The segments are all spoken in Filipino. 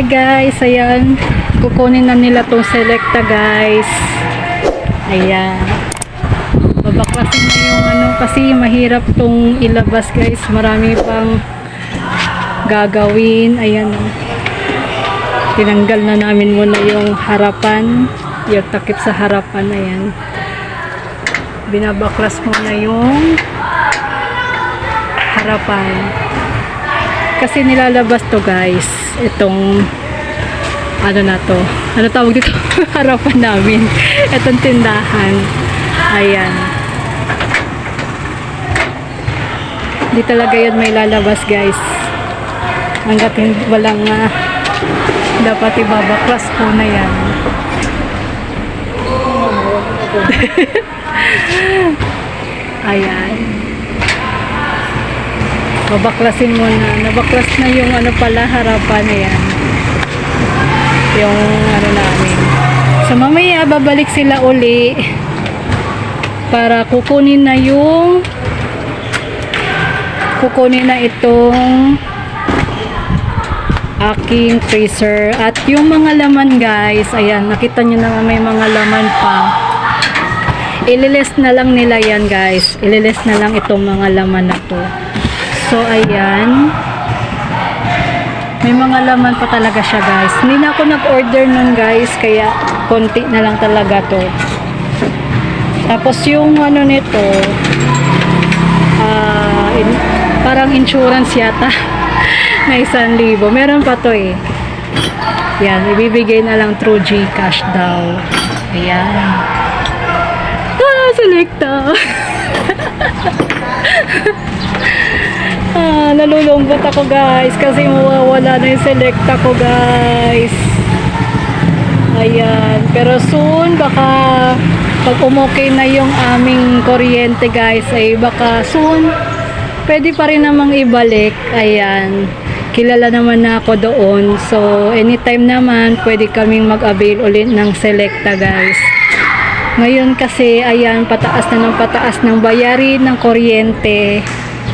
Hi guys, ayan. Kukunin na nila tong Selecta guys. Ayan. Babaklasin na yung ano kasi mahirap tong ilabas guys. Marami pang gagawin. Ayan. Tinanggal na namin muna yung harapan. Yung takip sa harapan. Ayan. Binabaklas muna yung harapan. Kasi nilalabas to guys. Itong ano na to. Ano tawag dito? Harapan namin. Itong tindahan. Ayan. Di talaga yun may lalabas guys. Hanggat walang dapat ibabaklas po na yan. Ayan. Babaklasin muna. Nabaklas na yung ano pala harapan na yan. Yung ano namin. So mamaya babalik sila uli para kukunin na itong aking freezer at yung mga laman guys, ayan, nakita nyo naman may mga laman pa. Ililist na lang nila yan guys, ililist na lang itong mga laman na to. So ayan, may mga laman pa talaga siya guys. Hindi na ako nag-order nun guys, kaya konti na lang talaga to. Tapos yung ano nito, parang insurance yata na 1,000. Meron pa to eh. Yan, ibibigay na lang through GCash daw. Ayan. Selecta. Nalulungkot ako guys kasi mawawala na yung Selecta ko guys. Ayan. Pero soon baka pag umokay na yung aming kuryente guys ay baka soon pwede pa rin namang ibalik. Ayan. Kilala naman na ako doon. So, anytime naman, pwede kaming mag-avail ulit ng Selecta guys. Ngayon kasi, ayan, pataas ng bayarin ng kuryente.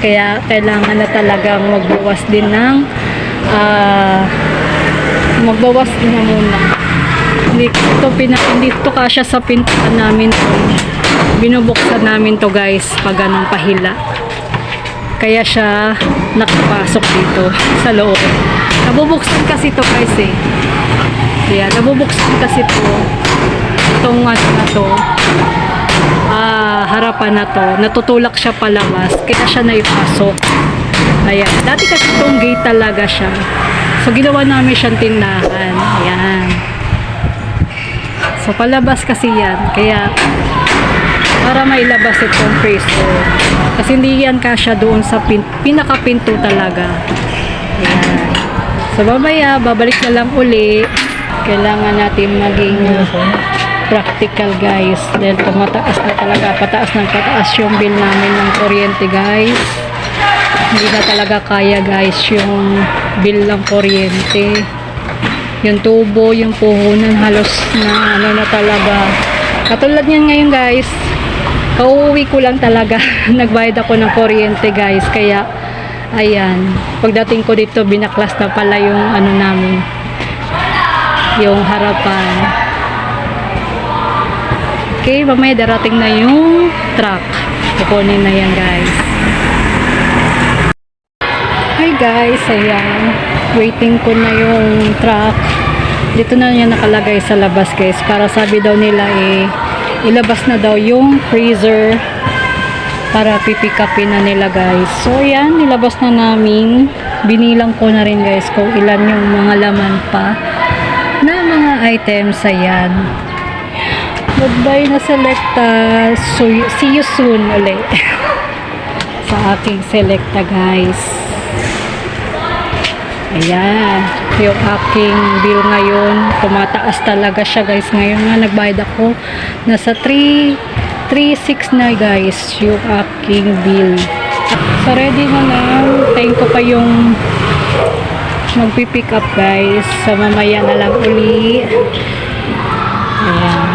Kaya, kailangan na talagang magbawas din ng magbawas din na muna. Hindi ito kasya sa pintuan namin to. Binubuksan namin to guys, pag anong pahila. Kaya siya nakapasok dito sa loob. Nabubuksan kasi to guys eh. Kaya nabubuksan kasi to. Itong ano na to. Harapan na to. Natutulak siya palabas. Kaya siya naipasok. Ayan. Dati kasi itong gate talaga siya. So ginawa namin siyang tindahan. Ayan. So palabas kasi yan. Kaya para mailabas itong freezer. Kasi hindi yan kasya doon sa pinakapinto talaga. Ayan. So babaya, babalik na lang uli. Kailangan natin maging practical guys. Dahil tumataas na talaga. Pataas ng pataas yung bill namin ng kuryente guys. Hindi na talaga kaya guys yung bill ng kuryente. Yung tubo, yung puhunan halos na ano na talaga. Katulad niyan ngayon guys. Kauwi ko lang talaga. Nagbayad ako ng kuryente guys. Kaya, ayan. Pagdating ko dito, binaklas na pala yung ano namin. Yung harapan. Okay, mamaya darating na yung truck. Kukunin na yan guys. Hi guys, ayan. Waiting ko na yung truck. Dito na niya nakalagay sa labas guys. Para sabi daw nila ilabas na daw yung freezer para pipick upin na nila guys. So ayan, nilabas na namin. Binilang ko na rin guys kung ilan yung mga laman pa na mga items. Ayan. Goodbye na Selecta. So see you soon ulit sa aking Selecta guys. Ayan, yung aking bill ngayon, tumataas talaga siya guys. Ngayon nga nagbayad ako, nasa 336 na guys yung aking bill. So ready na lang, tayo ko pa yung magpipick up guys. So mamaya na lang uli. Ayan.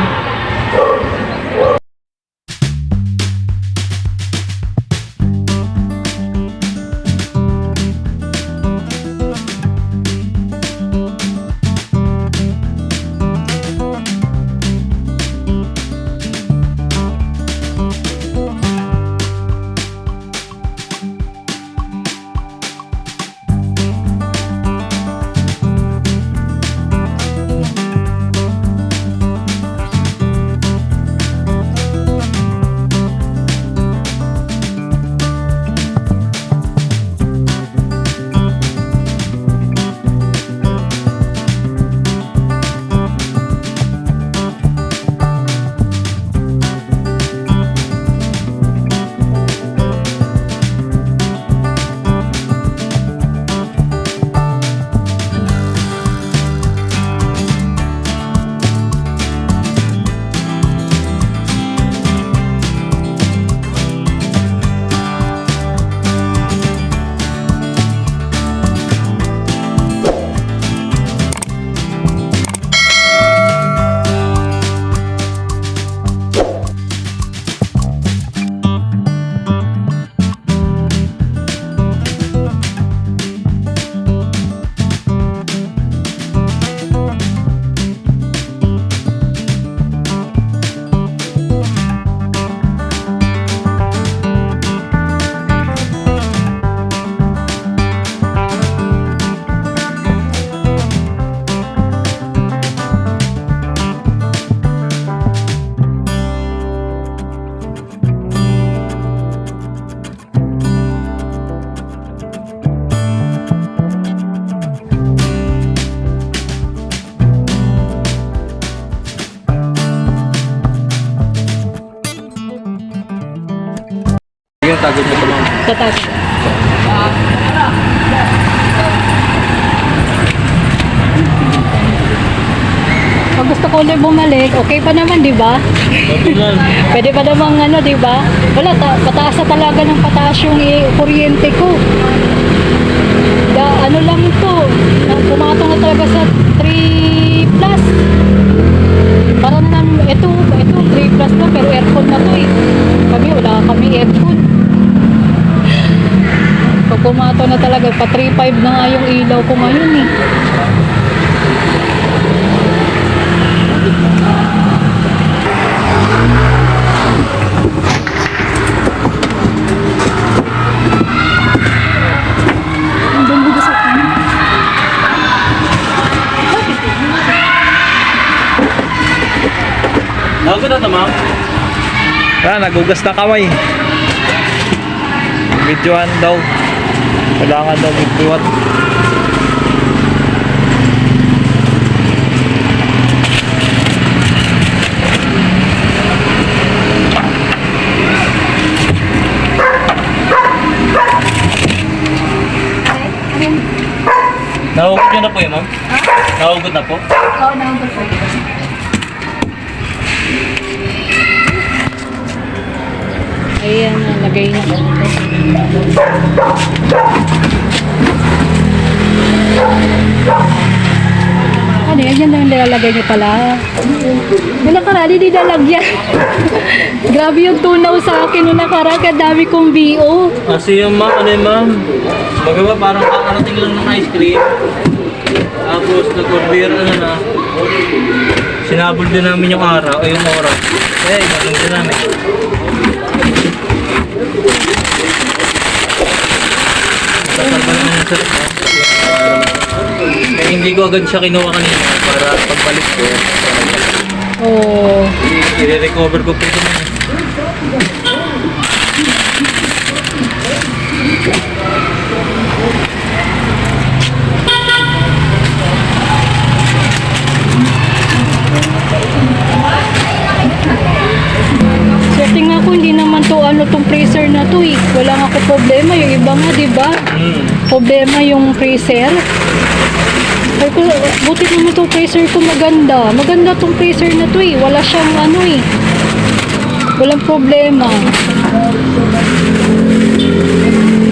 Tatago mo ito, ma'am. Tatag. Pag gusto ko ulit bumalik, okay pa naman, di ba? Okay lang. Pwede pa namang ano, di ba? Wala, pataas na talaga ng pataas yung kuryente ko. Ano lang to, pumatong na talaga sa 3 plus. Parang ito 3 plus na, pero aircon na to eh. Kami, wala kami aircon. Pag pumatong na talaga, pa 3.5 na nga yung ilaw ko ngayon eh. Nago na ito, ma'am. Nagugas na kamay. Videoan daw. Kailangan daw videoan. Nahugot nyo na po yun, ma'am? Nahugot na po? Oo, nahugot po. Ayan, nalagay na. Ano yan? Yan lang yung nilalagay niyo pala. Yung nakaraan, hindi nalagyan. Grabe yung tunaw sa akin. Yung nakaraan, kadami kong BO. Kasi yung ma'am, ano yung ma'am? Magawa parang kakarating lang ng ice cream. Tapos nag-order na. Sinabol din namin yung araw, ay yung oras. Eh, gagawin din namin. Tatalba naman yung sarap, ma'am. Eh, hindi ko agad siya kinuha kanina para pagbalik ko. Oh. I-recover ko po ito naman. Swerte nga ko, hindi naman to ano tong freezer na to eh. Wala nga ako problema. Yung iba nga, di ba? Problema yung freezer. Ay ko, buti naman tong freezer ko maganda. Maganda tong freezer na to eh. Wala siyang ano eh. Walang problema.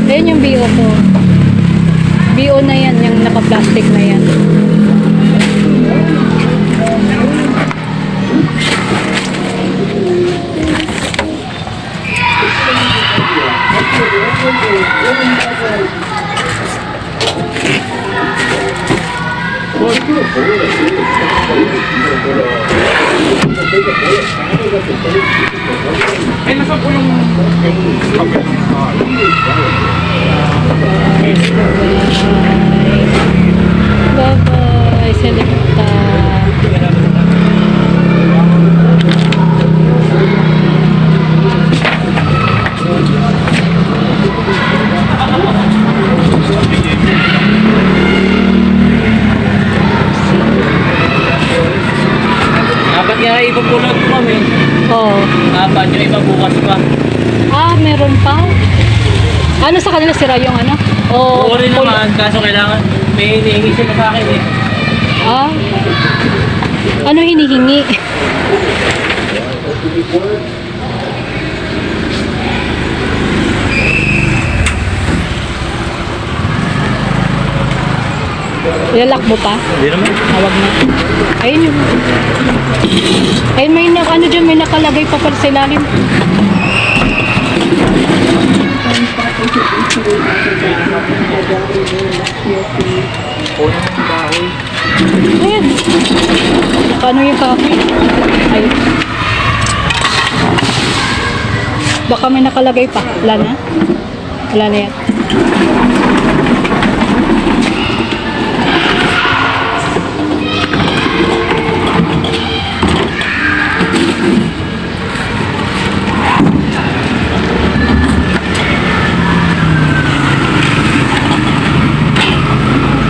Ayan yung BO ko. BO na yan, yung naka-plastic na yan. Ay, nasa po yung kapit. Bye-bye, Selecta. Dapat nga ipapulot ko, ma'am eh. Oh. Dapat yung iba bukas pa. Ah, meron pa? Ano sa kanila sira yung ano? O Oo rin naman, kaso kailangan may hinihingi sila sa akin eh. Ah? Ano hinihingi? Ilalak mo pa? Hindi naman. Tawag na. Ayun yung... Ayun, may ano dyan, may nakalagay pa pala sa ilalim. Ayan. Paano yung kahoy? Ayun. Baka may nakalagay pa. Wala na? Wala na yan.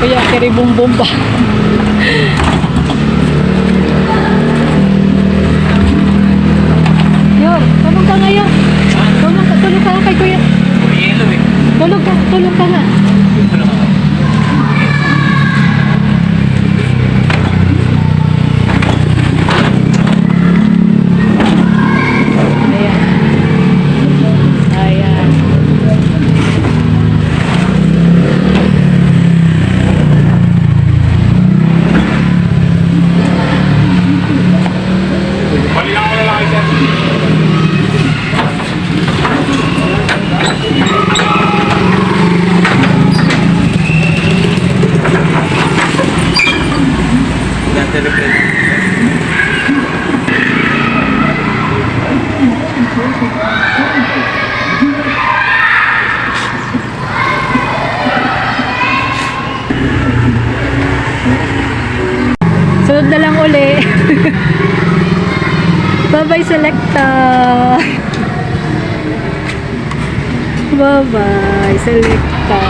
Kaya kiribong-bom ba? Yor, tulong ka ngayon. Tulong ka kay kuya. replay. Sunod na lang uli. Bye-bye, Selecta. Bye-bye, Selecta.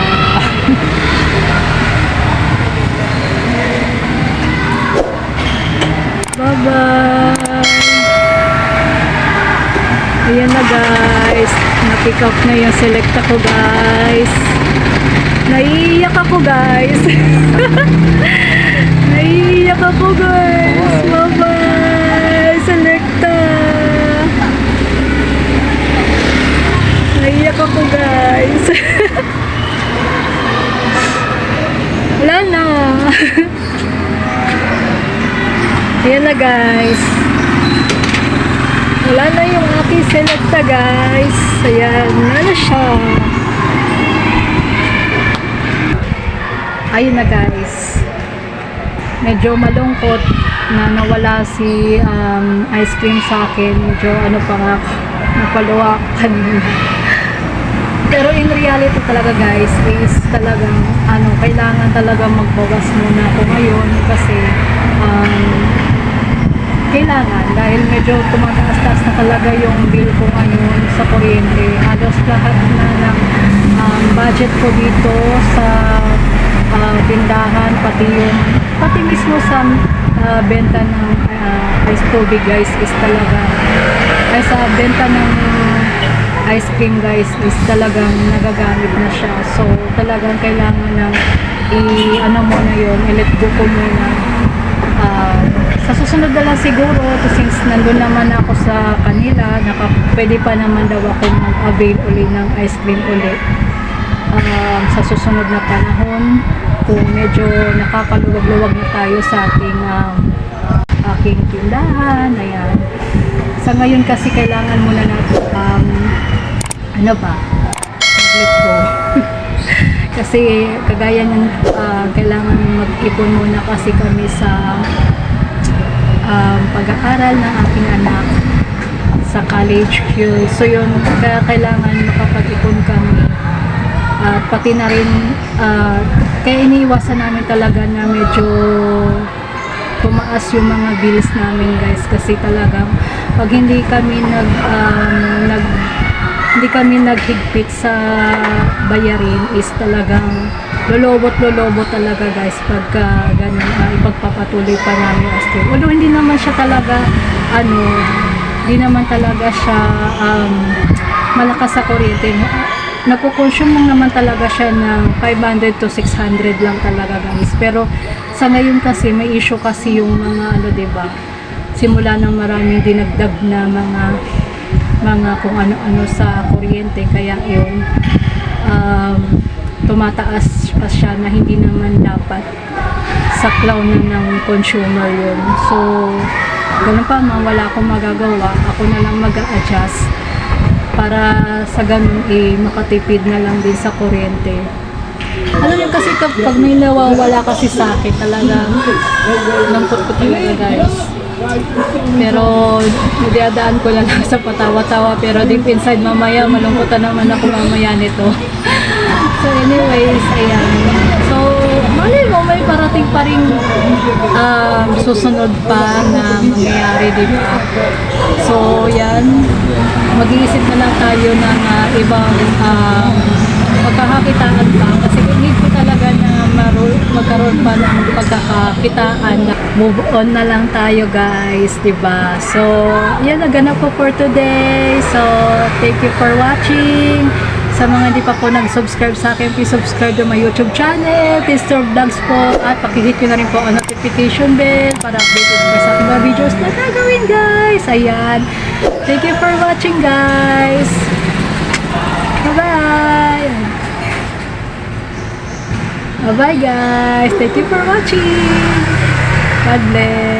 Bye-bye. Ayan na guys. Na-pick up na yung Selecta ko guys. Naiiyak ako guys. Naiiyak ako guys. Bye-bye. Selecta. Naiiyak ako guys. Wala na. Ayan na guys. Wala na yung aking Selecta guys. Ayan. Wala na siya. Ayun na guys. Medyo malungkot na nawala si ice cream sa akin. Medyo ano pa nga, napaluwakan. Pero in reality talaga guys, is talagang kailangan talaga magbawas muna ako ngayon kasi kailangan dahil medyo tumataas-taas na talaga yung bill ko ngayon sa kuryente. Halos lahat na ng budget ko dito sa tindahan, pati mismo sa benta ng ice tubig guys is talaga ay sa benta ng ice cream guys is talagang nagagamit na siya. So talagang kailangan ng muna yun, i-let go ko muna. Sa susunod na lang siguro, since nandun naman ako sa kanila, pwede pa naman daw ako mag-avail uli ng ice cream uli. Sa susunod na panahon, kung medyo nakakaluwag-luwag na tayo sa aking tindahan, ayan. Sa ngayon kasi kailangan muna natin mag-let go. Kasi kagaya ng kailangan mag-ipon muna kasi kami sa pag-aaral ng aking anak sa college. So yun, kaya kailangan makapag-ipon kami. At pati na rin kaya iniiwasan namin talaga na medyo tumaas yung mga bills namin guys, kasi talagang pag hindi kami hindi kami naghigpit sa bayarin is talagang lolobot talaga guys pagka ganun, ipagpapatuloy pa namin as to. Although hindi naman siya talaga hindi naman talaga siya malakas sa kuryente. Nagko-consume lang naman talaga siya ng 500 to 600 lang talaga guys. Pero sa ngayon kasi may issue kasi yung mga diba, simula ng maraming dinagdag na mga kung ano-ano sa kuryente, kaya yun tumataas pa siya na hindi naman dapat saklaw na ng consumer yun. So ganun pa man, wala akong magagawa, ako na lang mag-a-adjust para sa ganun makatipid na lang din sa kuryente. Alam niyo kasi kapag may nawawala kasi sa akin, talaga lungkot ko talaga guys. Pero nadiadaan ko lang sa patawa-tawa, pero deep inside mamaya malungkot na naman ako mamaya nito. So anyways, ayan. So malay mo, may parating pa rin susunod pa na mangyayari, diba? So yan, mag-iisip na lang tayo ng ibang pagkakakitaan pa, kasi need ko talaga na magkaroon pa ng pagkakakitaan. Move on na lang tayo guys, diba? So yan, naganap ko for today. So thank you for watching. Sa mga hindi pa po nag-subscribe sa akin, please subscribe to my YouTube channel, Tester Vlogs po, at pakihit nyo na rin po ang notification bell para updated po sa aking mga videos na gagawin guys. Ayan. Thank you for watching guys. Bye-bye. Bye-bye guys. Thank you for watching. God bless.